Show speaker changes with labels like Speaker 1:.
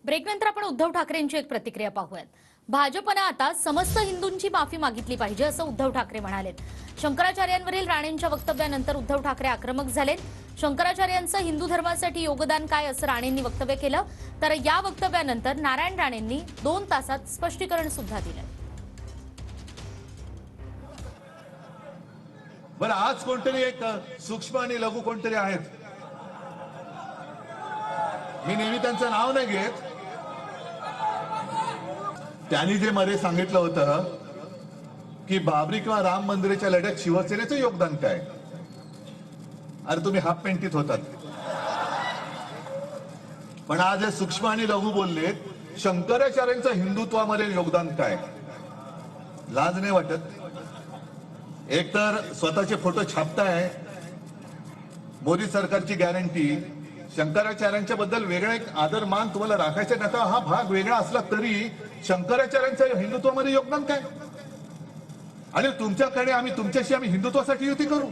Speaker 1: ब्रेकनंतर आपण उद्धव ठाकरेंची एक प्रतिक्रिया पाहूयात। भाजपने आता समस्त हिंदूंची माफी मागितली पाहिजे असं उद्धव ठाकरे म्हणाले। शंकराचार्यांवरील राणेंच्या वक्तव्यानंतर उद्धव ठाकरे आक्रमक झाले। शंकराचार्यांचं हिंदू धर्मासाठी योगदान काय असं राणेंनी वक्तव्य केलं, तर या वक्तव्यानंतर नारायण राणेंनी 2 तासात स्पष्टीकरण सुद्धा दिलं।
Speaker 2: बरं, आज कोणतरी एक सूक्ष्म आणि लघु कोणतरी आहेत, मी नेहमी त्यांचं नाव नाही घेत, त्यांनी जे मध्ये सांगितलं होतं की बाबरी किंवा राम मंदिराच्या लढ्यात शिवसेनेचं योगदान काय। अरे तुम्ही हाफ पेंटीत होतात, पण आज हे सूक्ष्म आणि लघु बोललेत शंकराचार्यांचं हिंदुत्वामध्ये योगदान काय। लाज नाही वाटत? एक तर स्वतःचे फोटो छापताय, मोदी सरकारची गॅरंटी, शंकराचार्यांच्या बद्दल वेगळा एक आदर मान तुम्हाला राखायचा नका, हा भाग वेगळा असला तरी शंकराचार्यांचं हिंदुत्वामध्ये योगदान काय। आणि तुमच्याकडे आम्ही हिंदुत्वासाठी युती करू।